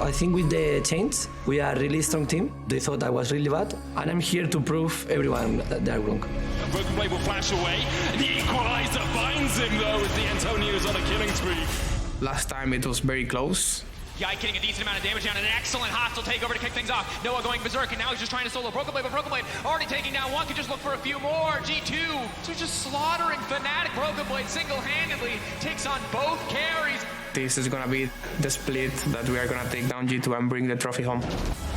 I think with the change, we are a really strong team. They thought I was really bad, and I'm here to prove everyone that they are wrong. Broken Blade will flash away, and the equalizer finds him though as the Antonio's on a killing spree. Last time it was very close. Yike getting a decent amount of damage down, and an excellent hostile takeover to kick things off. Noah going berserk, and now he's just trying to solo Broken Blade, but Broken Blade already taking down one, could just look for a few more. G2, so just slaughtering Fnatic. Broken Blade single-handedly takes on both carries. This is gonna be the split that we are gonna take down G2 and bring the trophy home.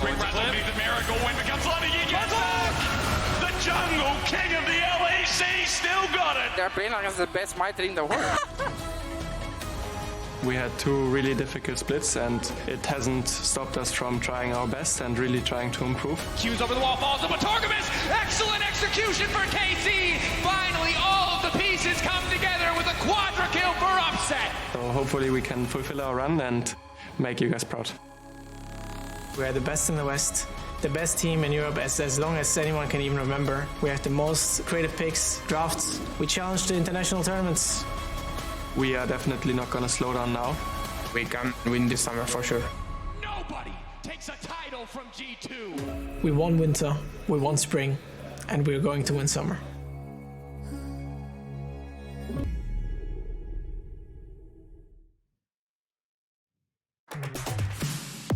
Bring Razork needs a miracle, when becomes Lonnie, he gets back! The jungle king of the LEC still got it! They're playing against the best Mitre in the world. We had two really difficult splits, and it hasn't stopped us from trying our best and really trying to improve. Q's over the wall, falls to Targamas. Excellent execution for KC. Finally, all of the pieces come together with a quadra kill for upset. So hopefully we can fulfill our run and make you guys proud. We are the best in the West, the best team in Europe as long as anyone can even remember. We have the most creative picks, drafts. We challenge the international tournaments. We are definitely not going to slow down now. We can win this summer for sure. Nobody takes a title from G2. We won winter, we won spring, and we're going to win summer.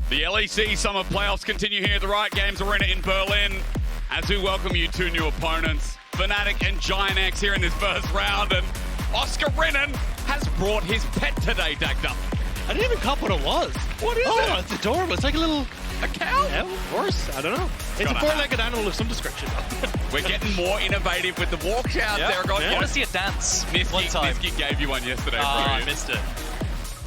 The LEC Summer Playoffs continue here at the Riot Games Arena in Berlin as we welcome you two new opponents, Fnatic and GIANTX here in this first round, and Oscarinin has brought his pet today, Dagda. I didn't even cop what it was. What is it? Oh, it's adorable. It's like a little... A cow? Yeah, horse. I don't know. It's a four-legged animal of some description. We're getting more innovative with the walk out there. I want to see it dance one time. Niski gave you one yesterday. I missed it.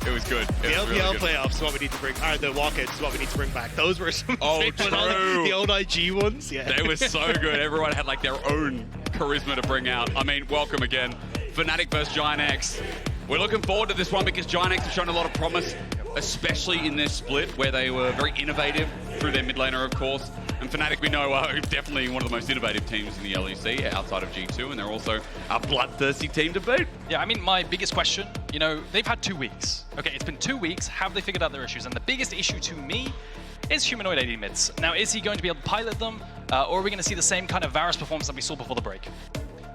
It was good. The LPL playoffs is what we need to bring, or the walkouts is what we need to bring back. Those were some true. The old IG ones. Yeah. They were so good. Everyone had like their own charisma to bring out. I mean, welcome again. Fnatic versus GIANTX. We're looking forward to this one because GIANTX have shown a lot of promise, especially in this split where they were very innovative through their mid laner, of course. And Fnatic, we know, are definitely one of the most innovative teams in the LEC outside of G2, and they're also a bloodthirsty team to beat. Yeah, I mean, my biggest question, you know, they've had 2 weeks. Okay, it's been 2 weeks. Have they figured out their issues? And the biggest issue to me is Humanoid AD mids. Now, is he going to be able to pilot them, or are we going to see the same kind of Varus performance that we saw before the break?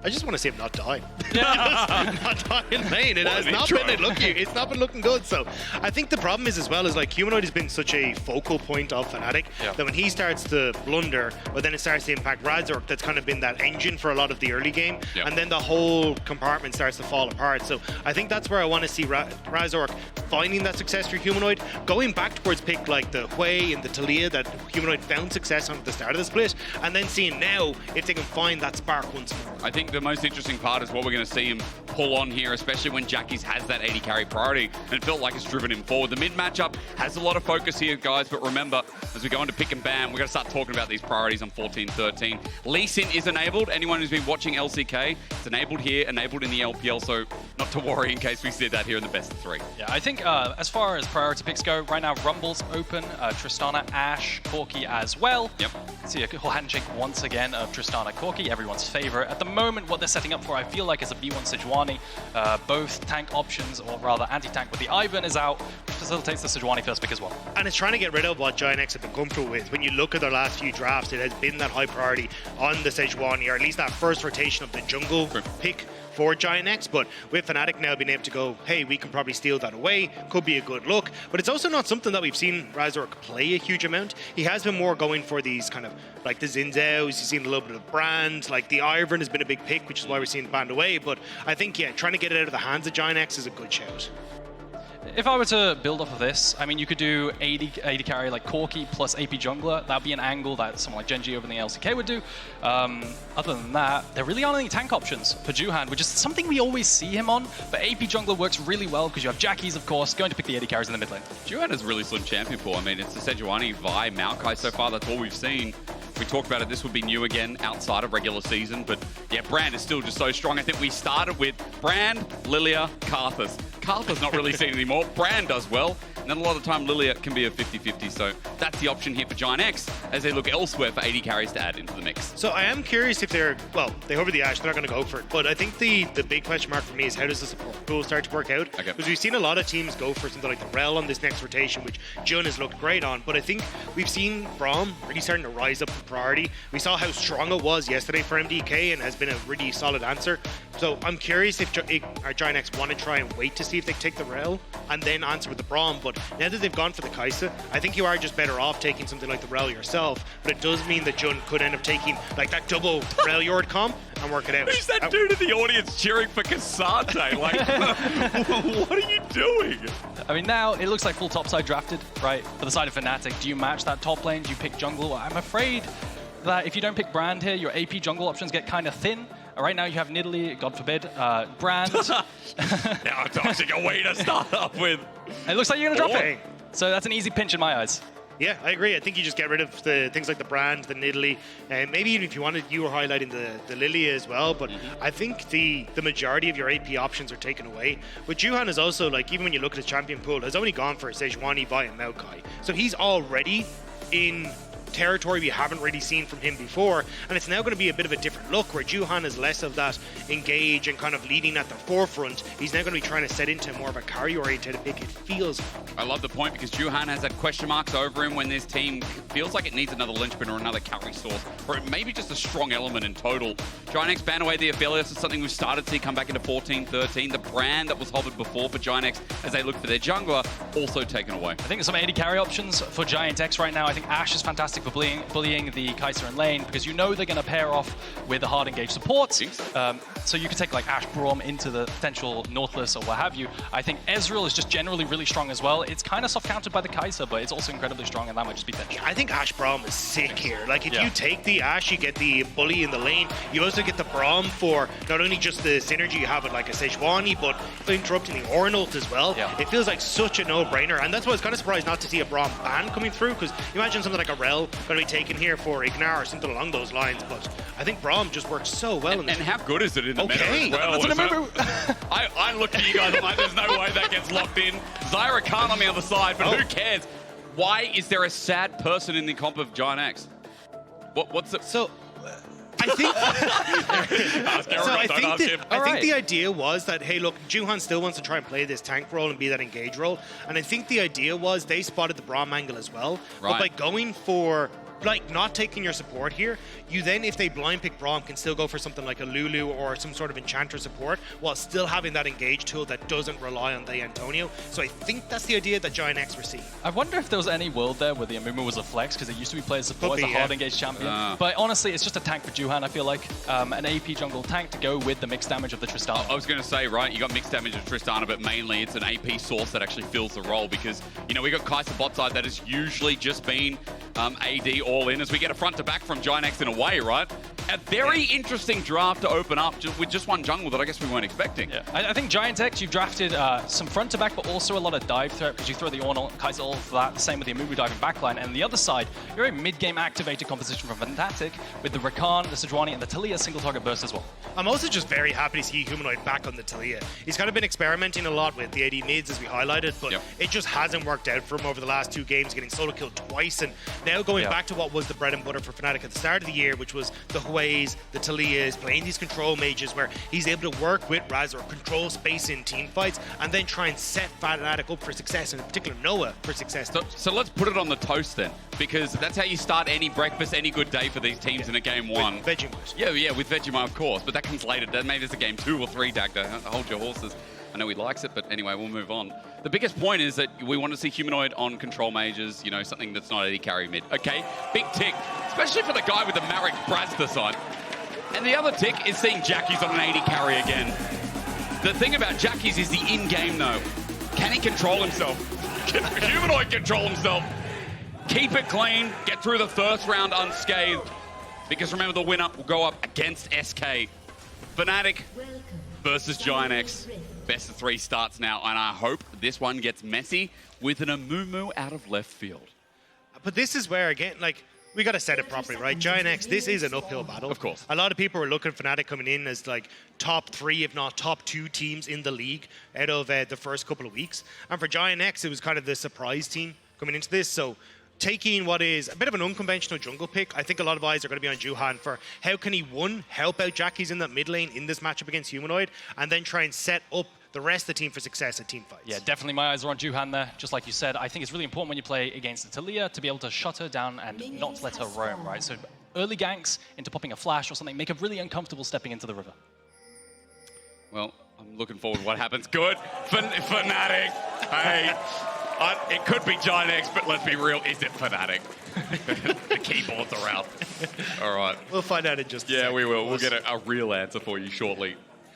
I just want to see him not die. Not die in vain. It has not been looking. It's not been looking good. So I think the problem is as well is like Humanoid has been such a focal point of Fnatic that when he starts to blunder, or then it starts to impact Razork, that's kind of been that engine for a lot of the early game, and then the whole compartment starts to fall apart. So I think that's where I want to see Razork finding that success for Humanoid, going back towards pick like the Hui and the Taliyah that Humanoid found success on at the start of the split, and then seeing now if they can find that spark once more. I think the most interesting part is what we're going to see him pull on here, especially when Jackie's has that 80 carry priority, and it felt like it's driven him forward. The mid matchup has a lot of focus here, guys, but remember, as we go into pick and ban, we're going to start talking about these priorities on 14-13. Lee Sin is enabled. Anyone who's been watching LCK, it's enabled here, enabled in the LPL, so not to worry in case we see that here in the best of 3. Yeah, I think as far as priority picks go, right now Rumble's open, Tristana, Ashe, Corki as well. Yep. See a handshake once again of Tristana, Corki, everyone's favorite. At the moment, what they're setting up for, I feel like, is a B1 Sejuani. Both tank options, or rather anti-tank, but the Ivan is out, which facilitates the Sejuani first pick as well. And it's trying to get rid of what GIANTX have been comfortable with. When you look at their last few drafts, it has been that high priority on the Sejuani, or at least that first rotation of the jungle pick for GIANTX. But with Fnatic now being able to go, hey, we can probably steal that away, could be a good look. But it's also not something that we've seen Razork play a huge amount. He has been more going for these kind of like the Zinzaos, he's seen a little bit of Brand, like the Ivern has been a big pick, which is why we're seeing banned away. But I think, yeah, trying to get it out of the hands of GIANTX is a good shout. If I were to build off of this, I mean, you could do AD carry like Corki plus AP jungler. That'd be an angle that someone like Genji over in the LCK would do. Other than that, there really aren't any tank options for Juhan, which is something we always see him on. But AP jungler works really well because you have Jackies, of course, going to pick the AD carries in the mid lane. Juhan is really slim champion pool. I mean, it's the Sejuani, Vi, Maokai so far. That's all we've seen. We talked about it. This would be new again outside of regular season. But yeah, Brand is still just so strong. I think we started with Brand, Lilia, Karthus. Karthus not really seen anymore. Brand does well. And then a lot of the time, Lilia can be a 50-50. So that's the option here for GIANTX as they look elsewhere for AD carries to add into the mix. So I am curious if they're, well, they hover the Ashe, they're not going to go for it. But I think the big question mark for me is how does the support pool start to work out? Because we've seen a lot of teams go for something like the Rel on this next rotation, which Juhan has looked great on. But I think we've seen Braum really starting to rise up in priority. We saw how strong it was yesterday for MDK and has been a really solid answer. So I'm curious if our GIANTX want to try and wait to see if they take the Rel and then answer with the Braum. But now that they've gone for the Kai'Sa, I think you are just better off taking something like the Rel yourself. But it does mean that Juhan could end up taking like that double Rel Yord comp and work it out. Who's that dude in the audience cheering for Kasate? Like, what are you doing? I mean, now it looks like full topside drafted, right? For the side of Fnatic, do you match that top lane? Do you pick jungle? I'm afraid that if you don't pick Brand here, your AP jungle options get kind of thin. Right now you have Nidalee, God forbid, Brand. Now it's actually a way to start off with. It looks like you're going to drop it. So that's an easy pinch in my eyes. Yeah, I agree. I think you just get rid of the things like the Brand, the Nidalee, and maybe even if you wanted, you were highlighting the Lilia as well. But I think the majority of your AP options are taken away. But Juhan is also, like, even when you look at his champion pool, has only gone for Sejuani via Maokai. So he's already in territory we haven't really seen from him before, and it's now going to be a bit of a different look where Juhan is less of that engage and kind of leading at the forefront. He's now going to be trying to set into more of a carry oriented pick, it feels. I love the point because Juhan has that question marks over him when this team feels like it needs another linchpin or another carry source, or maybe just a strong element in total. GIANTX ban away the Aphelios is something we've started to see come back into 14-13. The Brand that was hovered before for GIANTX as they look for their jungler also taken away. I think there's some AD carry options for GIANTX right now. I think Ashe is fantastic for bullying the Kai'Sa in lane because you know they're going to pair off with the hard engaged support. So you could take like Ashe Braum into the potential Nautilus or what have you. I think Ezreal is just generally really strong as well. It's kind of soft countered by the Kai'Sa, but it's also incredibly strong, and that might just be bench. I think Ashe Braum is sick here. Like if you take the Ashe, you get the bully in the lane. You also get the Braum for not only just the synergy you have with like a Sejuani, but interrupting the Ornn ult as well. It feels like such a no-brainer, and that's why I was kind of surprised not to see a Braum ban coming through, because you imagine something like a Rel going to be taken here for IgNar or something along those lines, but I think Braum just works so well in this. And how good is it in the meta as well? I look at you guys, I'm like, there's no way that gets locked in. Xayah Rakan on the other side, but who cares? Why is there a sad person in the comp of GIANTX? What's it? So I think I think the idea was that, hey, look, Juhan still wants to try and play this tank role and be that engage role, and I think the idea was they spotted the Braum angle as well. But by going for like not taking your support here, you then, if they blind pick Braum, can still go for something like a Lulu or some sort of enchanter support while still having that engage tool that doesn't rely on the Antonio. So I think that's the idea that GIANTX were seeing. I wonder if there was any world there where the Amumu was a flex, because it used to be played support as a hard engaged champion. But honestly, it's just a tank for Juhan, I feel like. An AP jungle tank to go with the mixed damage of the Tristana. I was going to say, right, you got mixed damage of Tristana, but mainly it's an AP source that actually fills the role, because, you know, we got Kai'Sa bot side that has usually just been AD all in, as we get a front to back from GIANTX in a way, right? A very interesting draft to open up with just one jungle that I guess we weren't expecting. I think GIANTX, you've drafted some front to back, but also a lot of dive threat, because you throw the Ornn, Kai'Sa ult for that, the same with the Amumu diving backline. And the other side, you're a mid-game activated composition from Fnatic with the Rakan, the Sejuani, and the Taliyah single target burst as well. I'm also just very happy to see Humanoid back on the Taliyah. He's kind of been experimenting a lot with the AD mids, as we highlighted, but it just hasn't worked out for him over the last 2 games, getting solo killed twice, and now going back to what was the bread and butter for Fnatic at the start of the year, which was the Huays, the Taliyahs, playing these control mages where he's able to work with Razork, control space in team fights, and then try and set Fnatic up for success, and in particular Noah for success. So let's put it on the toast then, because that's how you start any breakfast, any good day for these teams in a game 1. With Vegemite. Yeah, with Vegemite, of course, but that comes later. Maybe there's a game 2 or 3, Dagda. Hold your horses. I know he likes it, but anyway, we'll move on. The biggest point is that we want to see Humanoid on control mages, you know, something that's not AD carry mid. Okay, big tick, especially for the guy with the Marek Brazda side. And the other tick is seeing Jackies on an AD carry again. The thing about Jackies is the in-game, though. Can he control himself? Can Humanoid control himself? Keep it clean, get through the first round unscathed. Because remember, the winner will go up against SK. Fnatic versus GIANTX. Best of 3 starts now, and I hope this one gets messy with an Amumu out of left field. But this is where, again, like, we got to set it properly, right? GIANTX, this is an uphill battle. Of course. A lot of people are looking at Fnatic coming in as like top 3, if not top 2 teams in the league out of the first couple of weeks. And for GIANTX, it was kind of the surprise team coming into this. So taking what is a bit of an unconventional jungle pick, I think a lot of eyes are going to be on Juhan for how can he, one, help out Jackies in that mid lane in this matchup against Humanoid, and then try and set up the rest of the team for success at team fights. Yeah, definitely my eyes are on Juhan there. Just like you said, I think it's really important when you play against the Taliyah to be able to shut her down and not let her roam, right? So early ganks into popping a flash or something make her really uncomfortable stepping into the river. Well, I'm looking forward to what happens. Good. Fnatic. Hey, it could be GIANTX, but let's be real, is it Fnatic? The keyboards are out. All right. We'll find out in just a second. Yeah, we will. We'll get a real answer for you shortly.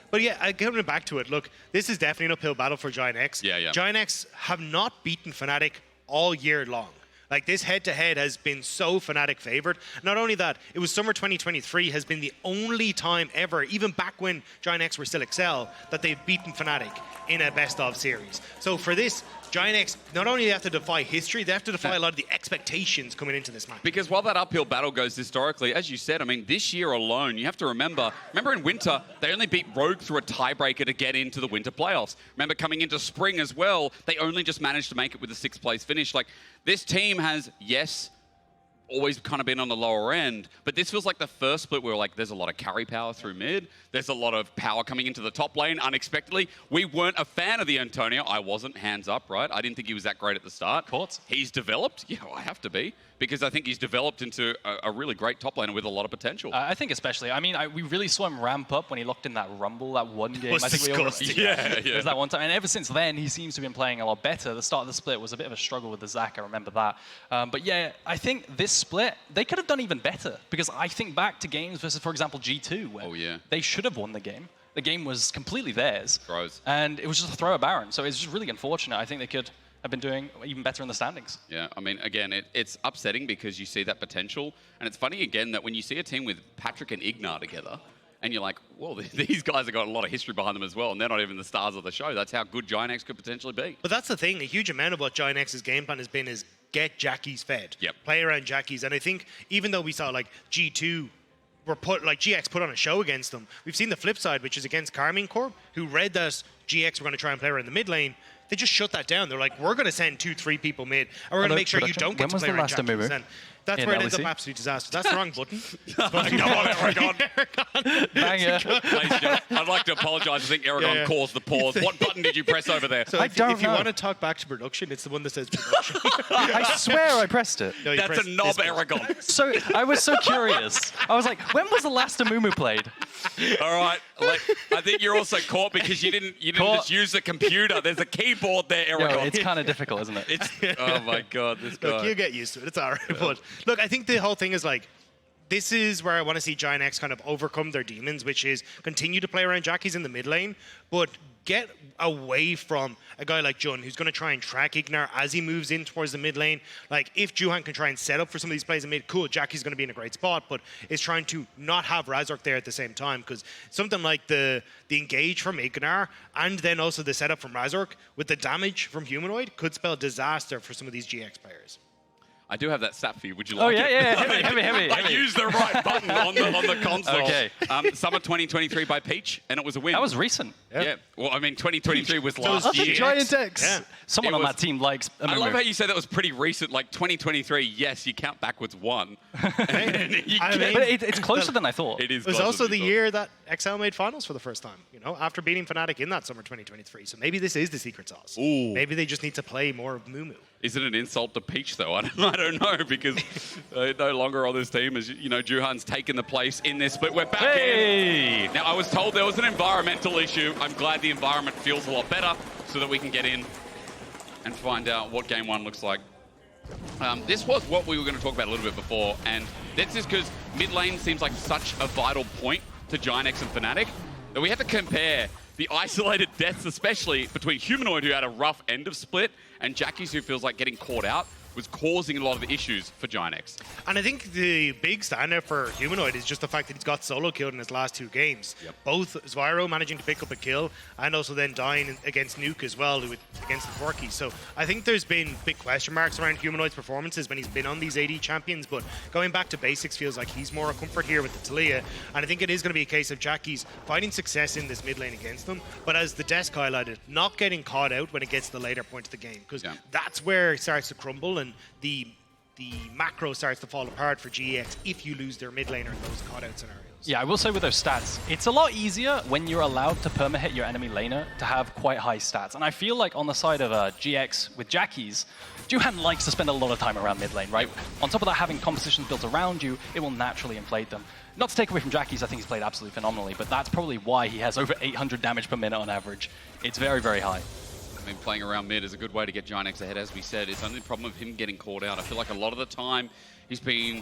But yeah, coming back to it, look, this is definitely an uphill battle for GIANTX. Yeah. GIANTX have not beaten Fnatic all year long. Like, this head-to-head has been so Fnatic favored. Not only that, it was Summer 2023 has been the only time ever, even back when GIANTX were still Excel, that they've beaten Fnatic in a best-of series. So for this, GIANTX, not only do they have to defy history, they have to defy a lot of the expectations coming into this match. Because while that uphill battle goes historically, as you said, I mean, this year alone, you have to remember in winter, they only beat Rogue through a tiebreaker to get into the winter playoffs. Remember, coming into spring as well, they only just managed to make it with a 6th place finish. Like, this team has, yes, always kind of been on the lower end, but this feels like the first split where like there's a lot of carry power through mid, there's a lot of power coming into the top lane unexpectedly. We weren't a fan of the Antonio. I wasn't, hands up, right? I didn't think he was that great at the start. Courts. He's developed. Yeah, I have to be, because I think he's developed into a really great top laner with a lot of potential. I think especially, I mean, we really saw him ramp up when he locked in that Rumble, that one game. Was I think disgusting. Yeah. It was that one time. And ever since then, he seems to have been playing a lot better. The start of the split was a bit of a struggle with the Zac, I remember that. But yeah, I think this split, they could have done even better, because I think back to games versus, for example, G2, where they should have won the game. The game was completely theirs. Throws. And it was just a throw at Baron. So it's just really unfortunate. I think they could have been doing even better in the standings. Yeah, I mean, again, it's upsetting because you see that potential. And it's funny, again, that when you see a team with Patrik and IgNar together, and you're like, well, these guys have got a lot of history behind them as well, and they're not even the stars of the show. That's how good GIANTX could potentially be. But that's the thing. A huge amount of what GIANTX's game plan has been is get Jackies fed. Yep. Play around Jackies. And I think even though we saw like G2 were GX put on a show against them, we've seen the flip side, which is against Karmine Corp, who read that GX were going to try and play around the mid lane. They just shut that down. They're like, we're going to send 2-3 people mid, and we're going to make sure you don't get to play around Jackies. And that's where it ends up absolute disaster. That's the wrong button. Come on, Eragon. Banger. I'd like to apologize. I think Eragon caused the pause. What button did you press over there? So if you want to talk back to production, it's the one that says production. I swear I pressed it. No, that's a knob, Eragon. So I was so curious. I was like, when was the last Amumu played? All right. Like, I think you're also caught because you didn't just use the computer. There's a keyboard there, Eragon. Yo, it's kind of difficult, isn't it? Oh my God, this guy. Look, you get used to it. It's all right. But look, I think the whole thing is like, this is where I want to see GIANTX kind of overcome their demons, which is continue to play around Jackies in the mid lane, but get away from a guy like Jun, who's going to try and track IgNar as he moves in towards the mid lane. Like, if Juhan can try and set up for some of these plays in mid, cool, Jackie's going to be in a great spot, but is trying to not have Razork there at the same time, because something like the engage from IgNar and then also the setup from Razork with the damage from Humanoid could spell disaster for some of these GX players. I do have that stat for you. Would you like it? Heavy. I used the right button on the console. Okay. Summer 2023 by Peach, and it was a win. That was recent. Yeah. Well, I mean, 2023 was last year. GIANTX. Yeah. Someone on that team likes Amumu. I love how you said that was pretty recent. Like 2023, yes, you count backwards one. But it's closer than I thought. It is. It was closer also than the you year that XL made finals for the first time, you know, after beating Fnatic in that Summer 2023. So maybe this is the secret sauce. Ooh. Maybe they just need to play more of Mumu. Is it an insult to Peach, though? I don't know, because no longer on this team. As you know, Juhan's taken the place in this split. We're back in. Now, I was told there was an environmental issue. I'm glad the environment feels a lot better so that we can get in and find out what Game 1 looks like. This was what we were going to talk about a little bit before, and that's just because mid lane seems like such a vital point to GIANTX and Fnatic that we have to compare the isolated deaths, especially between Humanoid, who had a rough end of split, and Jackies, who feels like getting caught out. was causing a lot of the issues for GIANTX. And I think the big standout for Humanoid is just the fact that he's got solo killed in his last 2 games. Both Zvyro managing to pick up a kill and also then dying against Nuke as well against the Forky. So I think there's been big question marks around Humanoid's performances when he's been on these AD champions, but going back to basics feels like he's more a comfort here with the Taliyah. And I think it is going to be a case of Jackie's finding success in this mid lane against them, but as the desk highlighted, not getting caught out when it gets to the later point of the game, because that's where it starts to crumble and the macro starts to fall apart for GEX if you lose their mid laner in those caught-out scenarios. Yeah, I will say with those stats, it's a lot easier when you're allowed to perma-hit your enemy laner to have quite high stats. And I feel like on the side of GX with Jackie's, Juhan likes to spend a lot of time around mid lane, right? On top of that, having compositions built around you, it will naturally inflate them. Not to take away from Jackie's, I think he's played absolutely phenomenally, but that's probably why he has over 800 damage per minute on average. It's very, very high. I mean, playing around mid is a good way to get GIANTX ahead, as we said. It's only the problem of him getting caught out. I feel like a lot of the time he's been,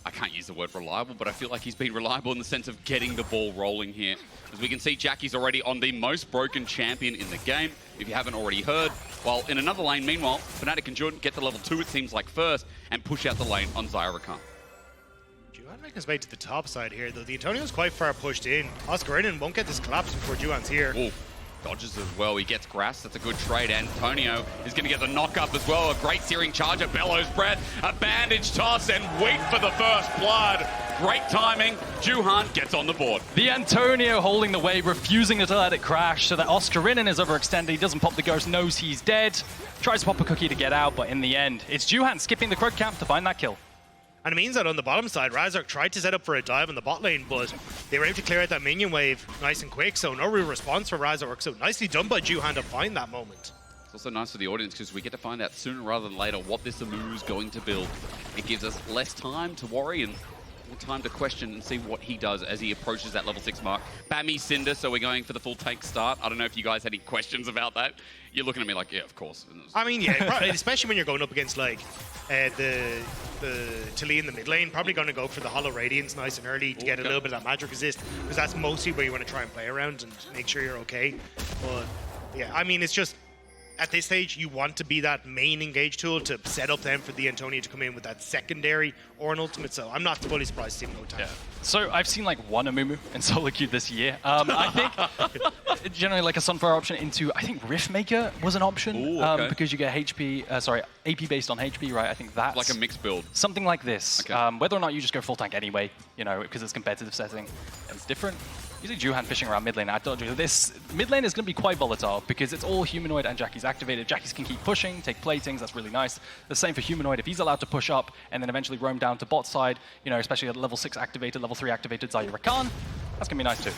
I can't use the word reliable, but I feel like he's been reliable in the sense of getting the ball rolling here. As we can see, Jackie's already on the most broken champion in the game, if you haven't already heard. While in another lane, meanwhile, Fnatic and Juhan get to level 2, it seems like, first, and push out the lane on Xayah Rakan. Juhan making his way to the top side here, though. The Antonio's quite far pushed in. Oscarinin won't get this collapse before Juhan's here. Ooh. Dodges as well. He gets grass. That's a good trade. Antonio is going to get the knock up as well. A great searing charger. Bellows breath. A bandage toss and wait for the first blood. Great timing. Juhan gets on the board. The Antonio holding the wave, refusing to let it crash so that Oscarinin is overextended. He doesn't pop the ghost, knows he's dead. Tries to pop a cookie to get out, but in the end, it's Juhan skipping the Krug camp to find that kill. And it means that on the bottom side, Razork tried to set up for a dive on the bot lane, but they were able to clear out that minion wave nice and quick, so no real response for Razork. So nicely done by Juhan to find that moment. It's also nice for the audience because we get to find out sooner rather than later what this Amumu is going to build. It gives us less time to worry and more time to question and see what he does as he approaches that level 6 mark. Bammy Cinder, so we're going for the full tank start. I don't know if you guys had any questions about that. You're looking at me like, yeah, of course. I mean, yeah, probably, especially when you're going up against like the Taliyah in the mid lane, probably going to go for the Hollow Radiance nice and early to get a little bit of that magic resist, because that's mostly where you want to try and play around and make sure you're okay. But yeah, I mean, it's just at this stage, you want to be that main engage tool to set up them for the Antonio to come in with that secondary Ornn ultimate, so I'm not fully surprised to see him go time. Yeah. So I've seen like one Amumu in solo queue this year. I think generally like a Sunfire option into, I think Riftmaker was an option. Ooh, okay. Because you get AP based on HP, right? I think that's like a mixed build. Something like this. Okay. Whether or not you just go full tank anyway, you know, because it's competitive setting and it's different. Usually Juhan fishing around mid lane. I told you this mid lane is going to be quite volatile because it's all Humanoid and Jackie's activated. Jackie's can keep pushing, take platings. That's really nice. The same for Humanoid. If he's allowed to push up and then eventually roam down to bot side, you know, especially at level 6 activated, level 3 activated Xayah Rakan, that's going to be nice too.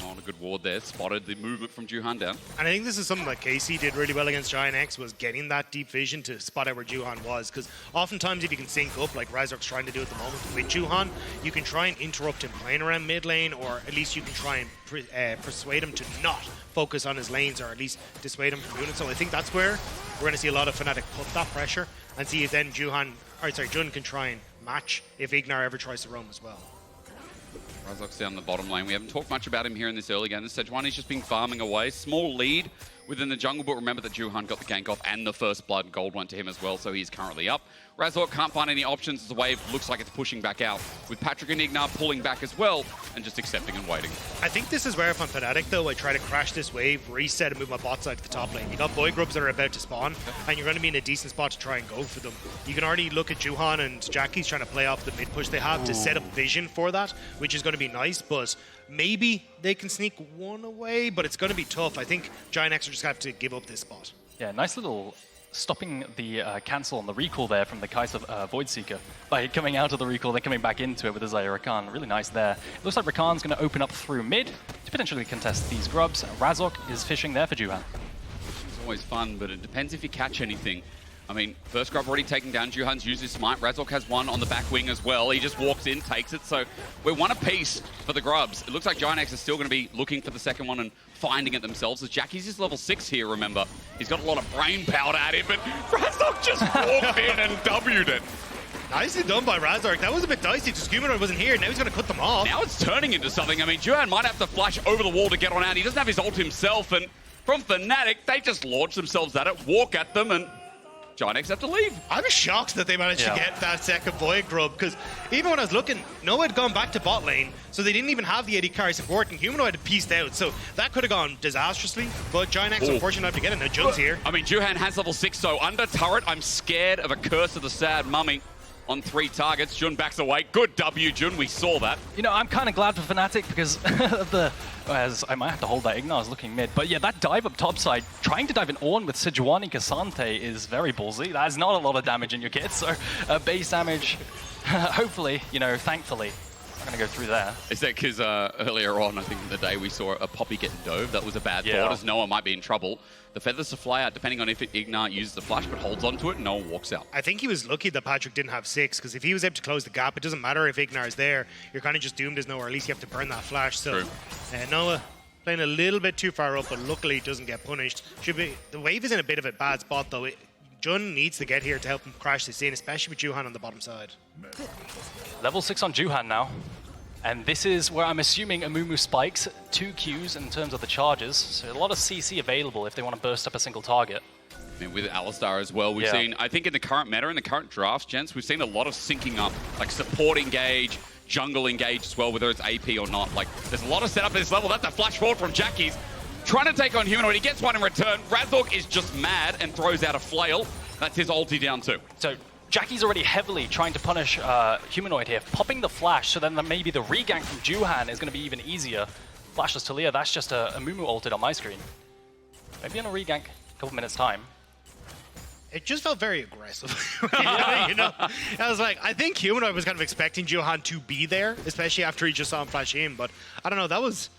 On a good ward there, spotted the movement from Juhan down. And I think this is something that KC did really well against GIANTX, was getting that deep vision to spot out where Juhan was, because oftentimes if you can sync up, like Razork's trying to do at the moment with Juhan, you can try and interrupt him playing around mid lane, or at least you can try and persuade him to not focus on his lanes, or at least dissuade him from doing it. So I think that's where we're going to see a lot of Fnatic put that pressure and see if then Juhan can try and match if IgNar ever tries to roam as well. Razork's down the bottom lane. We haven't talked much about him here in this early game. Sejuani's just been farming away. Small lead within the jungle, but remember that Juhan got the gank off and the first blood. Gold went to him as well, so he's currently up. Razork can't find any options as the wave looks like it's pushing back out, with Patrik and IgNar pulling back as well and just accepting and waiting. I think this is where if I'm Fnatic though, I try to crash this wave, reset and move my bot side to the top lane. You got boy grubs that are about to spawn, and you're going to be in a decent spot to try and go for them. You can already look at Juhan and Jackie's trying to play off the mid push they have to set up vision for that, which is going to be nice, but maybe they can sneak one away, but it's going to be tough. I think GIANTX are just going to have to give up this spot. Yeah, nice little stopping the cancel on the recall there from the Kai'Sa Voidseeker by coming out of the recall, then coming back into it with the Xayah Rakan. Really nice there. It looks like Rakan's going to open up through mid to potentially contest these grubs. Razork is fishing there for Juhan. It's always fun, but it depends if you catch anything. I mean, first grub already taken down. Juhan's used his smite. Razork has one on the back wing as well. He just walks in, takes it. So we're one apiece for the grubs. It looks like GIANTX is still going to be looking for the second one and finding it themselves. As Jackie's is level 6 here, remember. He's got a lot of brain power at him, but Razork just walked in and W'd it. Nicely done by Razork. That was a bit dicey because Humanoid wasn't here. Now he's going to cut them off. Now it's turning into something. I mean, Juhan might have to flash over the wall to get on out. He doesn't have his ult himself, and from Fnatic, they just launch themselves at it, walk at them, and GIANTX have to leave. I'm shocked that they managed to get that second Void Grub, because even when I was looking, Noah had gone back to bot lane, so they didn't even have the AD carry support, and Humanoid had pieced out, so that could have gone disastrously, but GIANTX unfortunately have to get it. Now Jun's here. I mean, Juhan has level 6, so under turret, I'm scared of a Curse of the Sad Mummy on 3 targets. Jun backs away. Good W, Jun. We saw that. You know, I'm kind of glad for Fnatic because of the... As I might have to hold that IgNar is looking mid. But yeah, that dive up topside, trying to dive in Ornn with Sejuani Cassante is very ballsy. That is not a lot of damage in your kit, so base damage, hopefully, you know, thankfully, I'm going to go through there. Is that because earlier on, I think the day we saw a Poppy getting dove, that was a bad thought, as Noah might be in trouble. The feathers to fly out, depending on if IgNar uses the flash, but holds onto it, and Noah walks out. I think he was lucky that Patrik didn't have 6, because if he was able to close the gap, it doesn't matter if IgNar is there. You're kind of just doomed as Noah, or at least you have to burn that flash. So Noah playing a little bit too far up, but luckily he doesn't get punished. The wave is in a bit of a bad spot, though. Jun needs to get here to help him crash this in, especially with Juhan on the bottom side. Level 6 on Juhan now. And this is where I'm assuming Amumu spikes 2 Qs in terms of the charges. So a lot of CC available if they want to burst up a single target. I mean, with Alistar as well, we've seen, I think in the current meta, in the current drafts, gents, we've seen a lot of syncing up, like support engage, jungle engage as well, whether it's AP or not. Like, there's a lot of setup at this level. That's a flash forward from Jackie's. Trying to take on Humanoid. He gets one in return. Razork is just mad and throws out a flail. That's his ulti down too. So Jackie's already heavily trying to punish Humanoid here, popping the flash, so then maybe the regank from Juhan is going to be even easier. Flashless Taliyah, that's just a Amumu ulted on my screen. Maybe on a regank, a couple minutes time. It just felt very aggressive. You know, I was like, I think Humanoid was kind of expecting Juhan to be there, especially after he just saw him flash in, but I don't know, that was...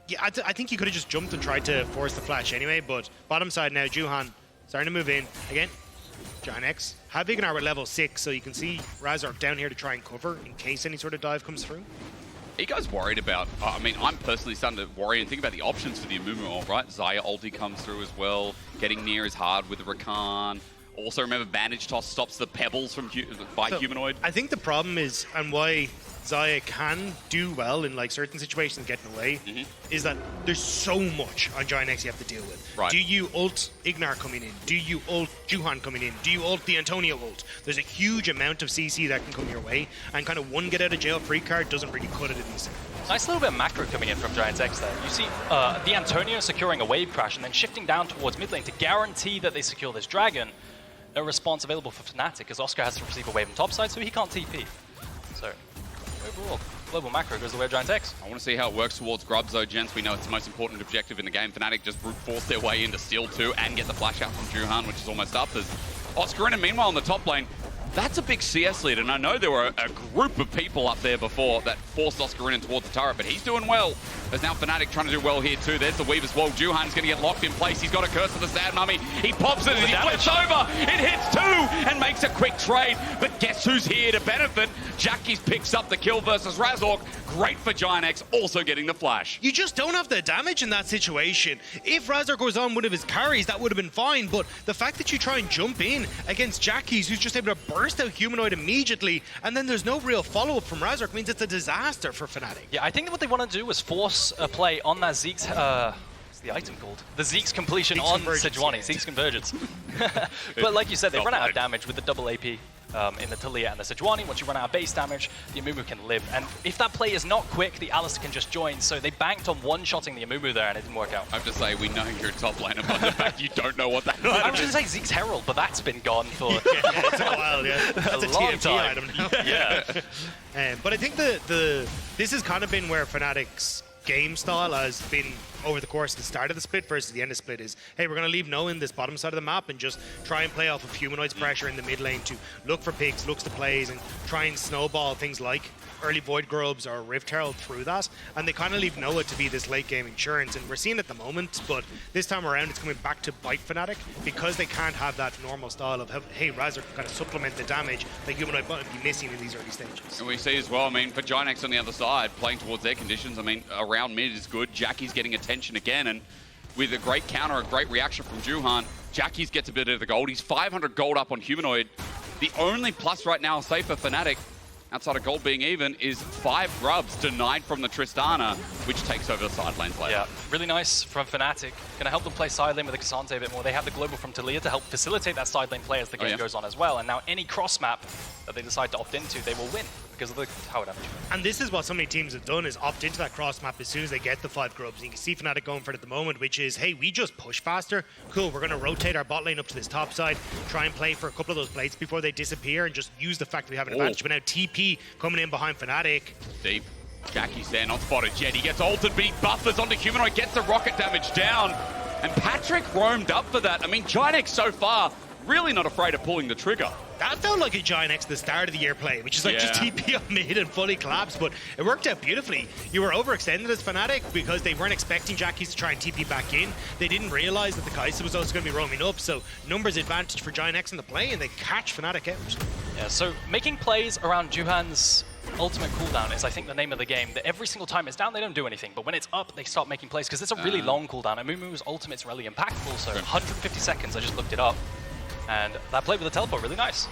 Yeah, I think he could have just jumped and tried to force the flash anyway, but bottom side now, Juhan starting to move in. Again, GIANTX have IgNar at level 6, so you can see Razork down here to try and cover in case any sort of dive comes through. Are you guys worried about, I mean, I'm personally starting to worry and think about the options for the Amumu ult, right? Xayah ulti comes through as well. Getting near is hard with the Rakan. Also, remember, Bandage Toss stops the pebbles from Humanoid. I think the problem is, and why Xayah can do well in like certain situations getting away, is that there's so much on GIANTX you have to deal with. Right. Do you ult IgNar coming in? Do you ult Juhan coming in? Do you ult the Antonio ult? There's a huge amount of CC that can come your way, and kind of one get out of jail free card doesn't really cut it in these scenarios. Nice little bit of macro coming in from GIANTX there. You see the Antonio securing a wave crash and then shifting down towards mid lane to guarantee that they secure this dragon. No response available for Fnatic as Oscar has to receive a wave on top side, so he can't TP. So, overall, global macro goes the way of GIANTX. I want to see how it works towards grubs though, gents. We know it's the most important objective in the game. Fnatic just brute force their way into steal 2 and get the flash out from Juhan, which is almost up. As Oscarinin, meanwhile, in the top lane, that's a big CS lead, and I know there were a group of people up there before that forced Oscarinin towards the turret, but he's doing well. There's now Fnatic trying to do well here too. There's the weave as well. Juhan's going to get locked in place. He's got a Curse of the Sad Mummy. He pops it and he flips over. It hits 2 and makes a quick trade. But guess who's here to benefit? Jackie's picks up the kill versus Razork. Great for GIANTX, also getting the flash. You just don't have the damage in that situation. If Razork goes on one of his carries, that would have been fine, but the fact that you try and jump in against Jackie's, who's just able to burst out Humanoid immediately, and then there's no real follow-up from Razork, means it's a disaster for Fnatic. Yeah, I think that what they want to do is force a play on that Zeke's, what's the item called? The Zeke's completion Zeke's on Convergence, Sejuani, yeah. Zeke's Convergence. But like you said, they run out of damage with the double AP in the Taliyah and the Sejuani. Once you run out of base damage, the Amumu can live. And if that play is not quick, the Alistar can just join. So they banked on one-shotting the Amumu there and it didn't work out. I have to say, we know you're a top laner, but the fact you don't know what that is. I was going to say Zeke's Herald, but that's been gone for It's a while, yeah. That's a long TNT time. item now. Yeah. But I think this has kind of been where Fnatic's game style has been over the course of the start of the split versus the end of the split is, hey, we're going to leave Noah in this bottom side of the map and just try and play off of Humanoid's pressure in the mid lane to look for picks, looks to plays, and try and snowball things like early Void Grubs or Rift Herald through that. And they kind of leave Noah to be this late game insurance, and we're seeing it at the moment, but this time around it's coming back to bite Fnatic because they can't have that normal style of, hey, Razork can kind of supplement the damage that Humanoid might be missing in these early stages. And we see as well, I mean, for GIANTX on the other side, playing towards their conditions, I mean, around mid is good. Jackie's getting attention again, and with a great counter, a great reaction from Juhan, Jackie's gets a bit of the gold. He's 500 gold up on Humanoid. The only plus right now, say for Fnatic, outside of gold being even, is 5 grubs denied from the Tristana, which takes over the side lanes later. Yeah, really nice from Fnatic. Gonna help them play side lane with the K'Sante a bit more. They have the global from Taliyah to help facilitate that side lane play as the game goes on as well. And now any cross map that they decide to opt into, they will win because of the tower damage. And this is what so many teams have done, is opt into that cross map as soon as they get the 5 grubs. And you can see Fnatic going for it at the moment, which is, hey, we just push faster. Cool, we're going to rotate our bot lane up to this top side, try and play for a couple of those plates before they disappear, and just use the fact that we have an advantage. But now TP coming in behind Fnatic. Deep. Jackie's there, not spotted yet. He gets ulted, but he buffers onto Humanoid, gets the rocket damage down. And Patrik roamed up for that. I mean, GIANTX so far, really not afraid of pulling the trigger. That felt like a GIANTX the start of the year play, which is like just TP on mid and fully collapse, but it worked out beautifully. You were overextended as Fnatic because they weren't expecting Jackie's to try and TP back in. They didn't realize that the Kai'Sa was also going to be roaming up, so numbers advantage for GIANTX in the play, and they catch Fnatic out. Yeah, so making plays around Juhan's ultimate cooldown is, I think, the name of the game. That every single time it's down, they don't do anything, but when it's up, they start making plays because it's a really long cooldown. Amumu's ultimate's really impactful, so 150 seconds, I just looked it up. And that play with the teleport, really nice.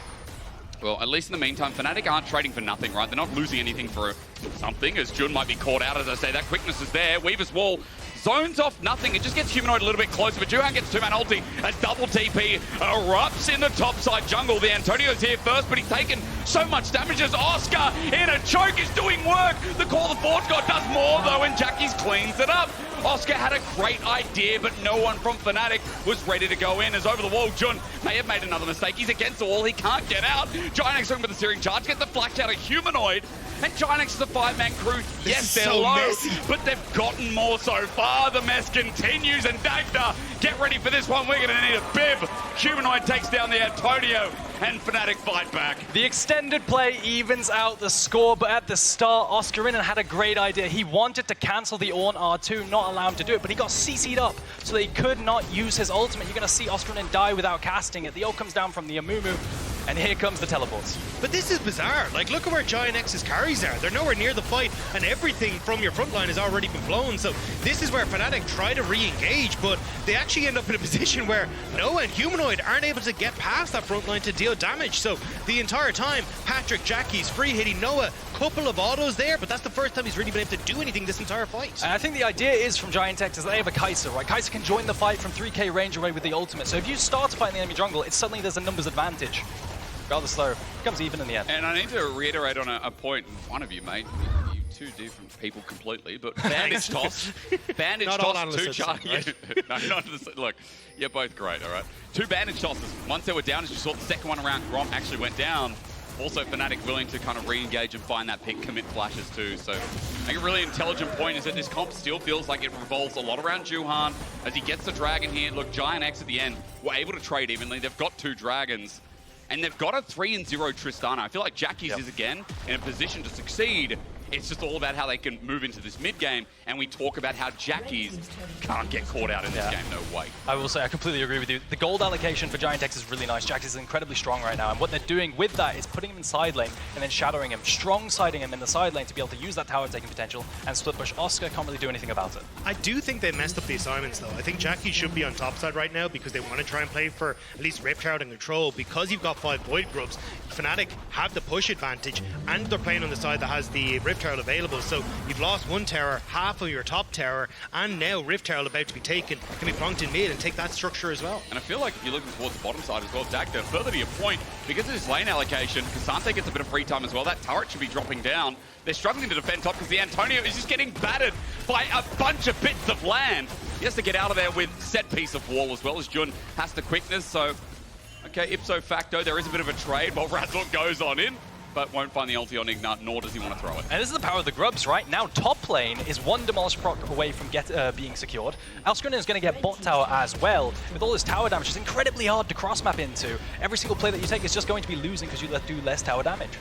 Well, at least in the meantime, Fnatic aren't trading for nothing, right? They're not losing anything for something, as Jun might be caught out, as I say. That quickness is there. Weaver's Wall zones off nothing. It just gets Humanoid a little bit closer, but Juhan gets 2-man ulti. A double TP erupts in the topside jungle. The Antonio's here first, but he's taken so much damage as Oscar in a choke is doing work. The Call of the Forge God does more, though, and Jackie's cleans it up. Oscar had a great idea, but no one from Fnatic was ready to go in. As over the wall, Jun may have made another mistake. He's against the wall. He can't get out. GIANTX looking for the searing charge. Get the flash out of Humanoid. And GIANTX is a 5-man crew. Yes, they're so low, messy, but they've gotten more so far. The mess continues, and Dagda, get ready for this one. We're going to need a bib. Humanoid takes down the Antonio, and Fnatic fight back. The extended play evens out the score, but at the start, Oscarinin had a great idea. He wanted to cancel the Ornn R2, not allow him to do it, but he got CC'd up, so that he could not use his ultimate. You're going to see Oscarinin die without casting it. The ult comes down from the Amumu, and here comes the teleports. But this is bizarre. Like, look at where GIANTX's carries are. They're nowhere near the fight, and everything from your front line has already been blown. So this is where Fnatic try to re-engage, but they actually end up in a position where Noah and Humanoid aren't able to get past that front line to deal damage. So the entire time, Patrik, Jackie's free hitting Noah. Couple of autos there, but that's the first time he's really been able to do anything this entire fight. And I think the idea is from GIANTX is they have a Kai'Sa, right? Kai'Sa can join the fight from 3k range away with the ultimate. So if you start fighting the enemy jungle, it's suddenly there's a numbers advantage. Regardless though, it becomes even in the end. And I need to reiterate on a point in front of you, mate. You two different people completely, but bandage toss. Bandage toss, 2 charges. No, not look, you're both great, all right? 2 bandage tosses. Once they were down, as you saw, the second one around Grom actually went down. Also, Fnatic willing to kind of re-engage and find that pick, commit flashes too. So I think a really intelligent point is that this comp still feels like it revolves a lot around Juhan as he gets the dragon here. Look, GIANTX at the end were able to trade evenly. They've got 2 dragons. And they've got a 3-0 Tristana. I feel like Jackie's is, again, in a position to succeed. It's just all about how they can move into this mid-game, and we talk about how Jackie's can't get caught out in this game, no way. I will say, I completely agree with you. The gold allocation for GIANTX is really nice. Jackie's is incredibly strong right now, and what they're doing with that is putting him in side lane and then shadowing him, strong-siding him in the side lane to be able to use that tower-taking potential and split push. Oscar can't really do anything about it. I do think they messed up the assignments, though. I think Jackie should be on top side right now because they want to try and play for at least Rift Shroud and Control. Because you've got 5 Void Grubs, Fnatic have the push advantage, and they're playing on the side that has the Rift Shroud available. So you've lost 1 tower, half of your top tower, and now Rift Herald about to be taken, can be plonked in mid and take that structure as well. And I feel like if you're looking towards the bottom side as well, Dagda, further to your point, because of this lane allocation, K'Sante gets a bit of free time as well. That turret should be dropping down. They're struggling to defend top because the Antonio is just getting battered by a bunch of bits of land. He has to get out of there with set piece of wall as well as Jun has the quickness. So, okay, ipso facto, there is a bit of a trade while Razork goes on in, but won't find the ulti on IgNar, nor does he want to throw it. And this is the power of the grubs, right? Now top lane is 1 demolish proc away from being secured. Oscarinin is going to get bot tower as well. With all this tower damage, it's incredibly hard to cross map into. Every single play that you take is just going to be losing because you do less tower damage.